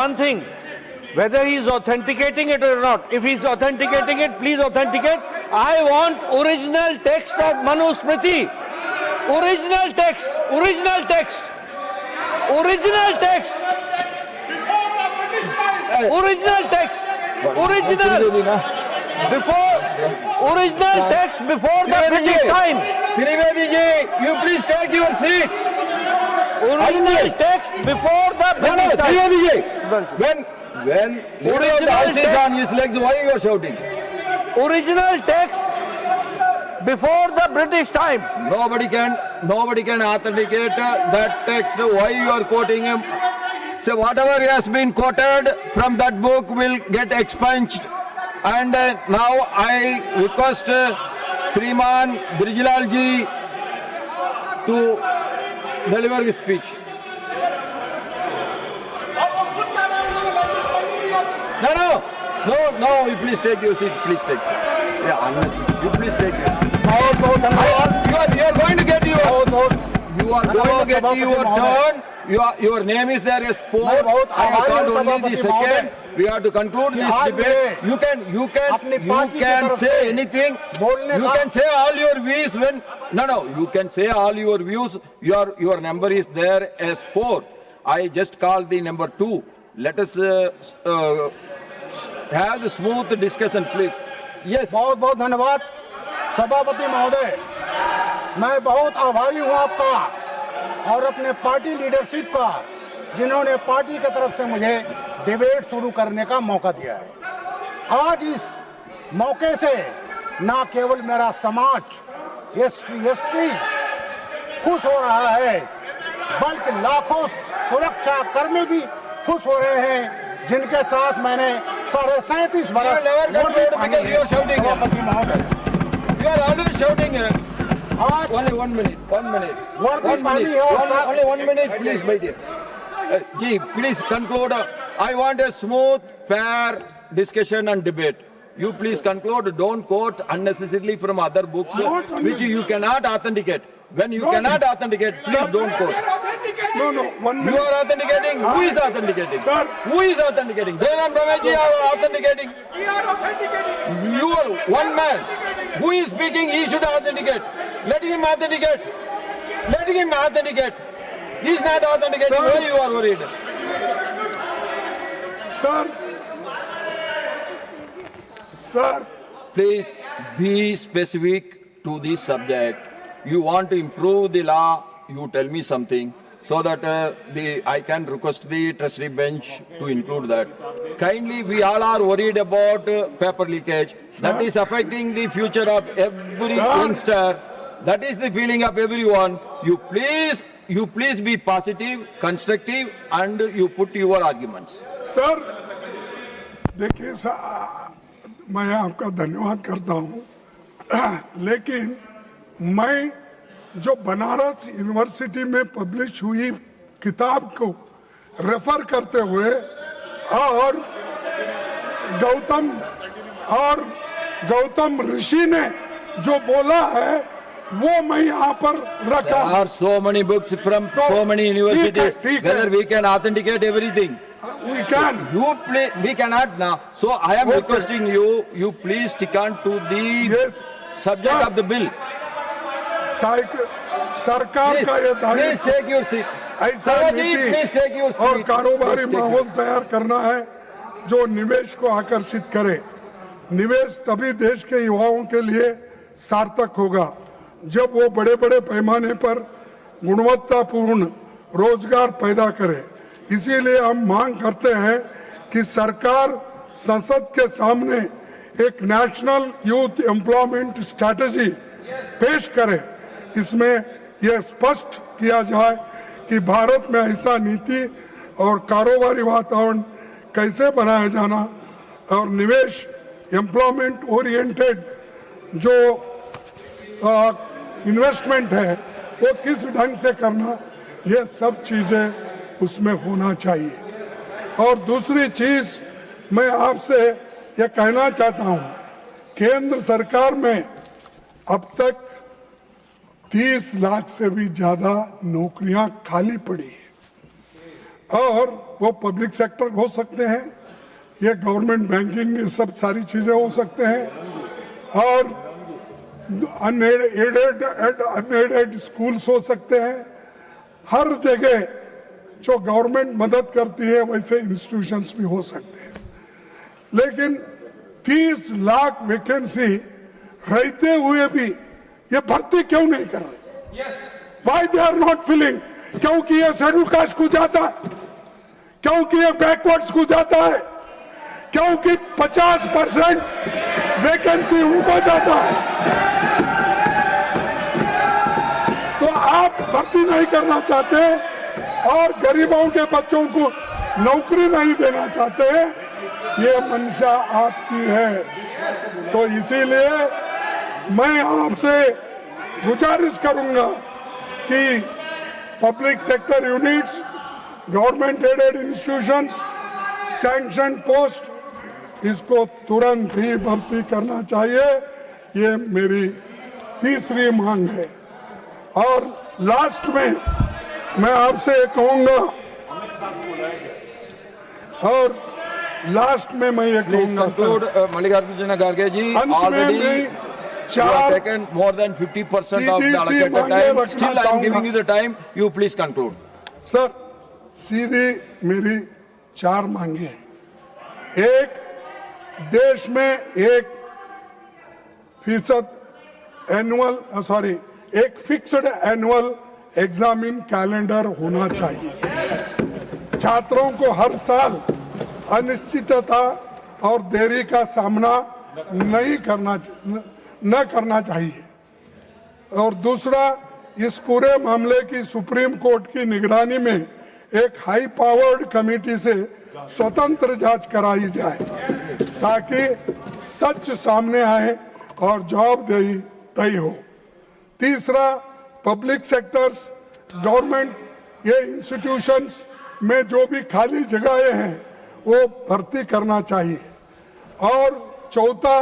one thing, whether he is authenticating it or not. If he is authenticating it, please authenticate. I want original text of Manusmriti. Original text. Original text. Original text. Original text. Original. Before original text before the British time. Trivedi ji, you please take your seat. Original text before the British time. Trivedi ji, when original is on his legs, why you are shouting? Original text before the British time. Nobody can authenticate that text. Why you are quoting him? So whatever has been quoted from that book will get expunged. And now I request Sriman Brijlal ji to deliver his speech. No, you please take your seat, please take. Yeah, unnecessary. You please take your seat. You are going to get your turn. Your name is there as 4. I have got only the second. We have to conclude this debate. You can say anything. You can say all your views when you can say all your views. Your number is there as 4. I just called the number 2. Let us have the smooth discussion, please. Yes. बहुत बहुत धन्यवाद सभापति महोदय, मैं बहुत आभारी हूँ आपका और अपने पार्टी लीडरशिप का, जिन्होंने पार्टी की तरफ से मुझे डिबेट शुरू करने का मौका दिया है। आज इस मौके से न केवल मेरा समाज एसटी खुश हो रहा है, बल्कि लाखों सुरक्षा कर्मी भी खुश हो रहे हैं, जिनके साथ मैंने 37.5 बरस सभापति महोदय। You are always shouting. आज Only 1 minute. वर्दी पानी है और Only 1 minute, please, my dear. Ji, please conclude. I want a smooth, fair discussion and debate. You please conclude. Don't quote unnecessarily from other books which you cannot authenticate. When you cannot authenticate, please don't quote. No, 1 minute. You are authenticating. Who is authenticating? Sir. Who is authenticating? Jayanam Ramesh are authenticating. We are authenticating. You are one man. Who is speaking? He should authenticate. Let him authenticate. Let him authenticate. He is not authenticating. Sir. Why you are worried? Sir, Please be specific to this subject. You want to improve the law, you tell me something so that I can request the trustee bench to include that. Kindly, we all are worried about paper leakage. That is affecting the future of every youngster. That is the feeling of everyone. You please be positive, constructive, and you put your arguments. Sir देखिए मैं आपका धन्यवाद करता हूँ, लेकिन मैं जो Banaras university में पब्लिश हुई किताब को रेफर करते हुए और गौतम ऋषि ने जो बोला है वो मैं यहाँ पर रखा। There are so many books from so many universities. ठीक है। Whether we can authenticate everything. We can. We cannot now. So I am requesting you please stick on to the Yes. subject Sir. of the bill. सरकार का ये Please take your seat. ऐसा Sarvaji, please take your नीति और seat. कारोबारी Please take माहौल तैयार करना है जो निवेश को आकर्षित करे। निवेश तभी देश के युवाओं के लिए सार्थक होगा जब वो बड़े बड़े पैमाने पर गुणवत्तापूर्ण रोजगार पैदा करे। इसीलिए हम मांग करते हैं कि सरकार संसद के सामने एक नेशनल यूथ एम्प्लॉयमेंट स्ट्रैटेजी पेश करे। इसमें यह स्पष्ट किया जाए कि भारत में ऐसा नीति और कारोबारी वातावरण कैसे बनाया जाना और निवेश एम्प्लॉयमेंट ओरिएंटेड जो इन्वेस्टमेंट है वो किस ढंग से करना, ये सब चीज़ें उसमें होना चाहिए। और दूसरी चीज़ मैं आपसे ये कहना चाहता हूँ, केंद्र सरकार में अब तक 30 लाख से भी ज़्यादा नौकरियां खाली पड़ी है और वो पब्लिक सेक्टर हो सकते हैं, ये गवर्नमेंट बैंकिंग, ये सब सारी चीजें हो सकते हैं, और अनएडेड एंड अनएडेड स्कूल्स हो सकते हैं। हर जगह जो गवर्नमेंट मदद करती है वैसे इंस्टीट्यूशंस भी हो सकते हैं। लेकिन 30 लाख वैकेंसी रहते हुए भी ये भर्ती क्यों नहीं कर रहे? Why they are not filling? क्योंकि ये शेड्यूल कास्ट को जाता है, क्योंकि ये बैकवर्ड्स को जाता है, क्योंकि 50% वैकेंसी उनको जाता है। तो आप भर्ती नहीं करना चाहते और गरीबों के बच्चों को नौकरी नहीं देना चाहते, ये मंशा आपकी है। तो इसीलिए मैं आपसे गुजारिश करूंगा कि public sector units, government aided institutions, sanction post, इसको तुरंत ही भर्ती करना चाहिए। ये मेरी तीसरी मांग है। और लास्ट में मैं आपसे कहूंगा, और लास्ट में मैं ये कहूंगा सर, मल्लिकार्जुन खड़गे जी, अंत में already मैं you have चार taken more than 50% of the सीधी-सी allocated मांगे time. रखना Still I am चाहूंगा। giving you the time. You please conclude. Sir सीधी मेरी 4 मांगे हैं। एक, देश में 1 फिक्स्ड एनुअल एग्जामिन कैलेंडर होना चाहिए। छात्रों को हर साल अनिश्चितता और देरी का सामना न करना चाहिए। और दूसरा, इस पूरे मामले की सुप्रीम कोर्ट की निगरानी में एक हाई पावर्ड कमेटी से स्वतंत्र जांच कराई जाए ताकि सच सामने आए और जवाबदेही तय हो। तीसरा, पब्लिक सेक्टर्स, गवर्नमेंट, ये इंस्टीट्यूशंस में जो भी खाली जगहें हैं वो भर्ती करना चाहिए। और चौथा,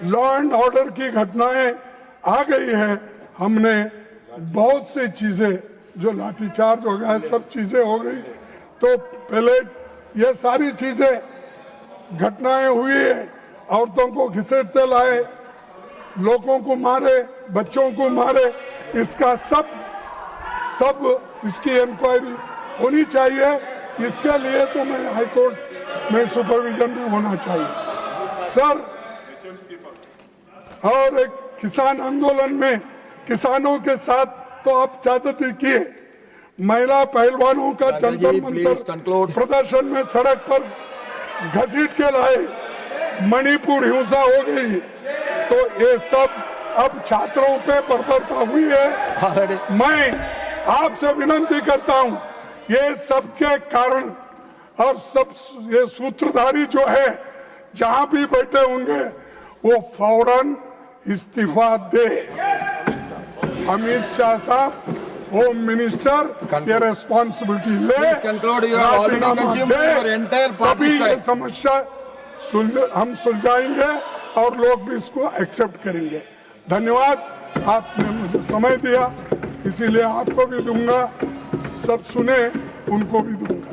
लॉ एंड ऑर्डर की घटनाएं आ गई है, हमने बहुत सी चीजें, जो लाठीचार्ज हो गया, सब चीजें हो गई, तो पहले ये सारी चीजें घटनाएं हुई है, औरतों को घसीटते लाए, लोगों को मारे, बच्चों को मारे, इसका सब इसकी इंक्वायरी होनी चाहिए। इसके लिए तो मैं हाई कोर्ट में सुपरविजन में होना चाहिए सर। और एक किसान आंदोलन में किसानों के साथ तो आप ज्यादती किए, महिला पहलवानों का जंतर मंतर प्रदर्शन में सड़क पर घसीट के लाए, मणिपुर हिंसा हो गई, तो ये सब अब छात्रों पे बर्बरता हुई है। मैं आपसे विनती करता हूं, ये सब के कारण और सब ये सूत्रधारी जो है जहां भी बैठे होंगे वो फौरन इस्तीफा दे। अमित शाह साहब, होम मिनिस्टर, ये रेस्पॉन्सिबिलिटी ले, राजीनामा दे, तभी ये समस्या हम सुलझाएंगे और लोग भी इसको एक्सेप्ट करेंगे। धन्यवाद, आपने मुझे समय दिया, इसीलिए आपको भी दूंगा, सब सुने उनको भी दूंगा।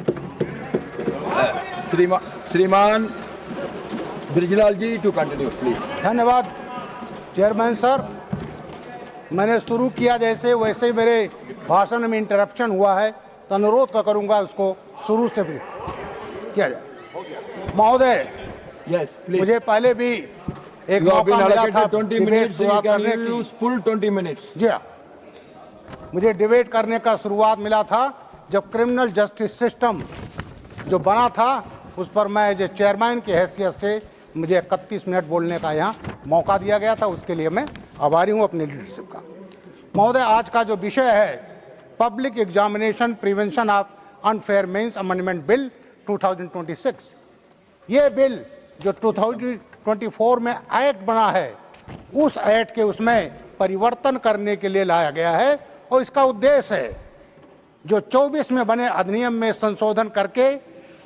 श्रीमान ब्रिजलाल जी, टू कंटिन्यू प्लीज। धन्यवाद चेयरमैन सर। मैंने शुरू किया जैसे वैसे ही मेरे भाषण में इंटरप्शन हुआ है, तो अनुरोध का करूंगा उसको शुरू से भी किया जाए। महोदय, यस प्लीज। मुझे पहले भी एक मौका मिला था 20 डिबेट शुरुआत करने की। Full 20 minutes. जी हाँ, मुझे डिबेट करने का शुरुआत मिला था जब क्रिमिनल जस्टिस सिस्टम जो बना था उस पर मैं एज चेयरमैन की हैसियत से मुझे 31 मिनट बोलने का यहाँ मौका दिया गया था, उसके लिए मैं आभारी हूँ अपनी लीडरशिप का। महोदय, आज का जो विषय है public examination prevention of unfair means amendment bill 2026, ये बिल जो 2024 में एक्ट बना है, उस एक्ट के उसमें परिवर्तन करने के लिए लाया गया है। और इसका उद्देश्य है जो 24 में बने अधिनियम में संशोधन करके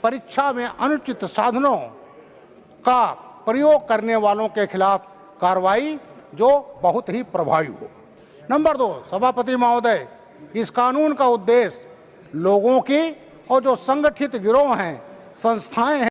परीक्षा में अनुचित साधनों का प्रयोग करने वालों के खिलाफ कार्रवाई जो बहुत ही प्रभावी हो। नंबर 2, सभापति महोदय, इस कानून का उद्देश्य लोगों की और जो संगठित गिरोह हैं, संस्थाएं हैं,